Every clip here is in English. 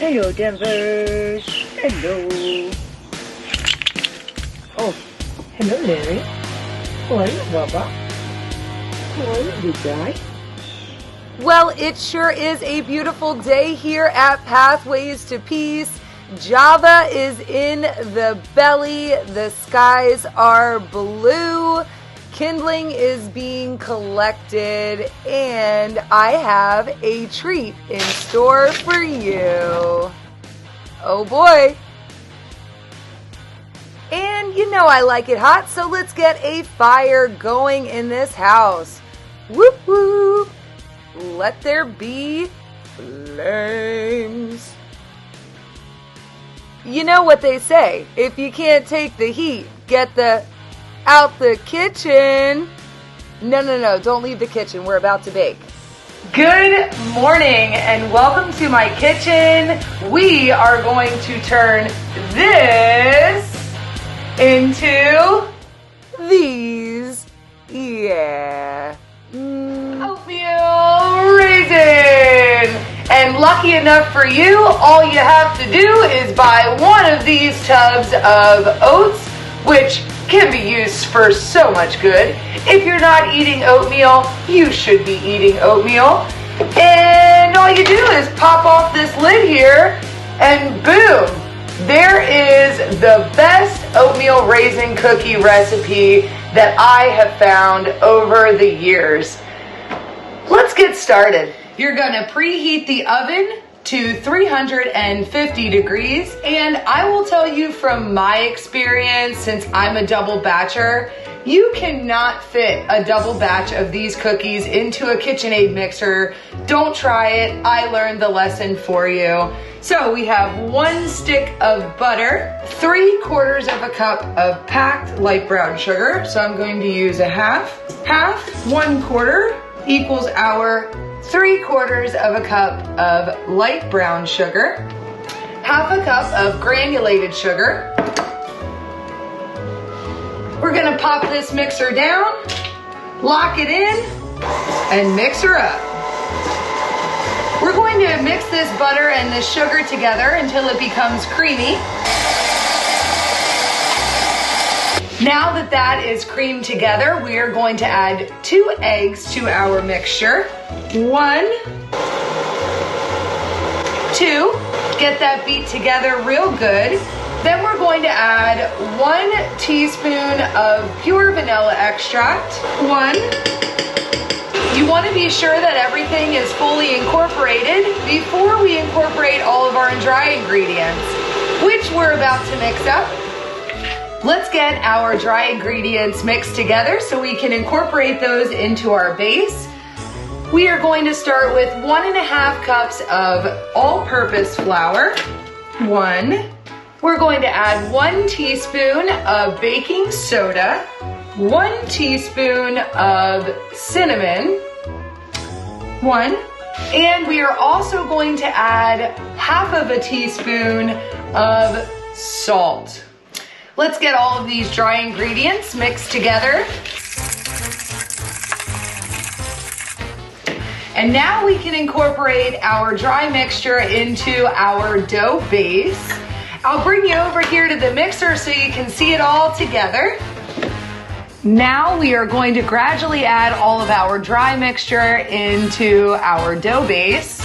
Hello, Denvers. Hello. Oh, hello, Larry. How are you, Bubba? How are you, big guy? Well, it sure is a beautiful day here at Pathways to Peace. Java is in the belly. The skies are blue. Kindling is being collected, and I have a treat in store for you. Oh boy. And you know I like it hot, so let's get a fire going in this house. Whoop whoop. Let there be flames. You know what they say, if you can't take the heat, get out the kitchen. No, don't leave the kitchen. We're about to bake. Good morning and welcome to my kitchen. We are going to turn this into these. Yeah. Oatmeal raisin. And lucky enough for you, all you have to do is buy one of these tubs of oats, which can be used for so much good. If you're not eating oatmeal, you should be eating oatmeal. And all you do is pop off this lid here, and boom, there is the best oatmeal raisin cookie recipe that I have found over the years. Let's get started. You're gonna preheat the oven to 350 degrees, and I will tell you from my experience, since I'm a double batcher, you cannot fit a double batch of these cookies into a KitchenAid mixer. Don't try it. I learned the lesson for you. So we have 1 stick of butter, 3/4 of a cup of packed light brown sugar. So I'm going to use a half, 1/4 equals our 3/4 of a cup of light brown sugar, half a cup of granulated sugar. We're gonna pop this mixer down, lock it in, and mix her up. We're going to mix this butter and this sugar together until it becomes creamy. Now that is creamed together, we are going to add 2 eggs to our mixture. 1, 2, get that beat together real good. Then we're going to add 1 teaspoon of pure vanilla extract. 1. You want to be sure that everything is fully incorporated before we incorporate all of our dry ingredients, which we're about to mix up. Let's get our dry ingredients mixed together so we can incorporate those into our base. We are going to start with 1.5 cups of all-purpose flour. 1. We're going to add 1 teaspoon of baking soda, 1 teaspoon of cinnamon, 1. And we are also going to add half of a teaspoon of salt. Let's get all of these dry ingredients mixed together. And now we can incorporate our dry mixture into our dough base. I'll bring you over here to the mixer so you can see it all together. Now we are going to gradually add all of our dry mixture into our dough base.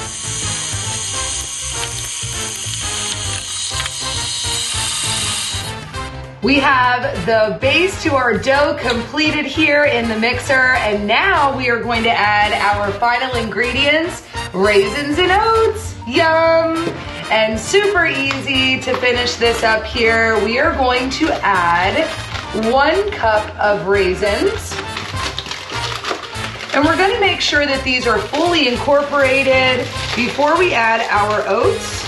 We have the base to our dough completed here in the mixer, and now we are going to add our final ingredients, raisins and oats. Yum! And super easy to finish this up here. We are going to add 1 cup of raisins. And we're going to make sure that these are fully incorporated before we add our oats,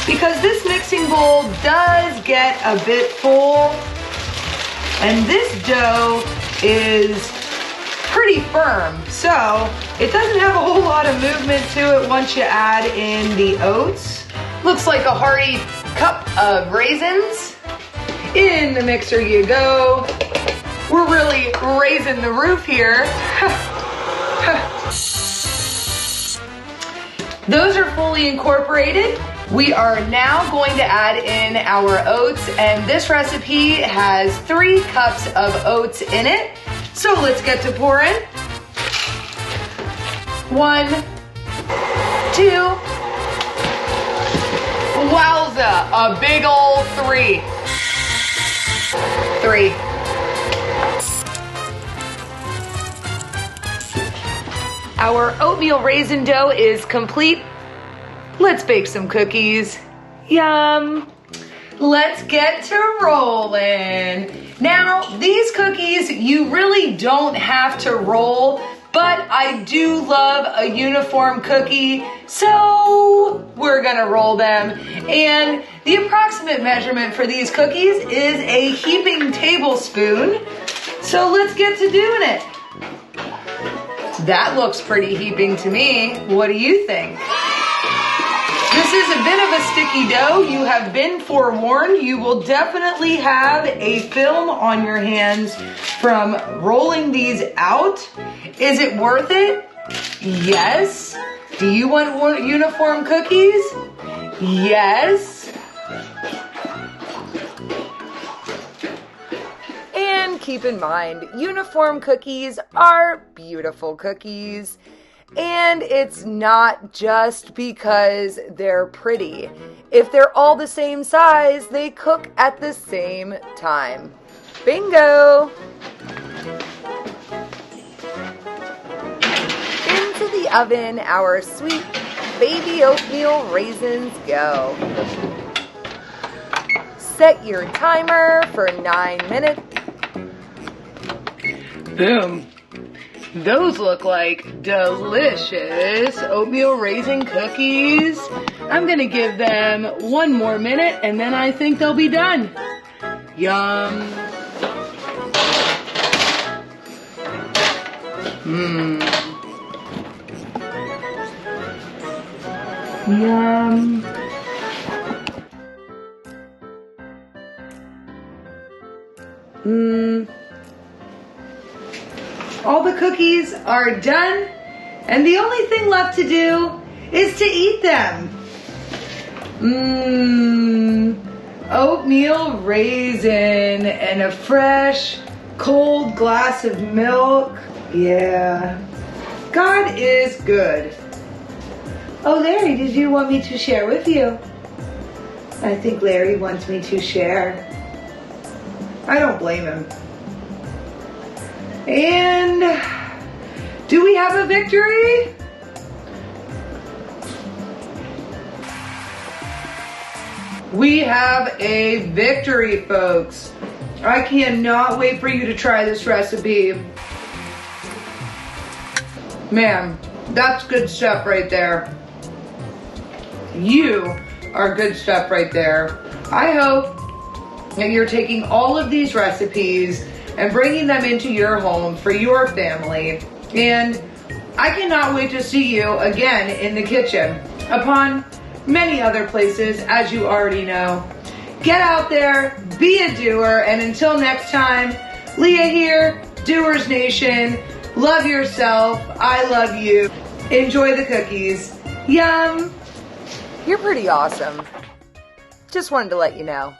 because this mixing bowl does get a bit full, and this dough is pretty firm, so it doesn't have a whole lot of movement to it once you add in the oats. Looks like a hearty cup of raisins. In the mixer you go. We're really raising the roof here. Those are fully incorporated. We are now going to add in our oats, and this recipe has 3 cups of oats in it. So let's get to pouring. 1, 2, wowza, a big old 3. 3. Our oatmeal raisin dough is complete. Let's bake some cookies. Yum. Let's get to rolling. Now, these cookies, you really don't have to roll, but I do love a uniform cookie, so we're gonna roll them. And the approximate measurement for these cookies is a heaping tablespoon. So let's get to doing it. That looks pretty heaping to me. What do you think? This is a bit of a sticky dough. You have been forewarned. You will definitely have a film on your hands from rolling these out. Is it worth it? Yes. Do you want uniform cookies? Yes. And keep in mind, uniform cookies are beautiful cookies. And it's not just because they're pretty. If they're all the same size, they cook at the same time. Bingo! Into the oven, our sweet baby oatmeal raisins go. Set your timer for 9 minutes. Boom. Those look like delicious oatmeal raisin cookies. I'm gonna give them 1 more minute and then I think they'll be done. Yum. Mmm. Yum. Mmm. All the cookies are done, and the only thing left to do is to eat them. Mmm, oatmeal raisin and a fresh, cold glass of milk. Yeah, God is good. Oh, Larry, did you want me to share with you? I think Larry wants me to share. I don't blame him. And do we have a victory? We have a victory, folks. I cannot wait for you to try this recipe. Man, that's good stuff right there. You are good stuff right there. I hope that you're taking all of these recipes and bringing them into your home for your family. And I cannot wait to see you again in the kitchen, upon many other places, as you already know. Get out there, be a doer, and until next time, Leah here, Doers Nation. Love yourself. I love you. Enjoy the cookies. Yum. You're pretty awesome. Just wanted to let you know.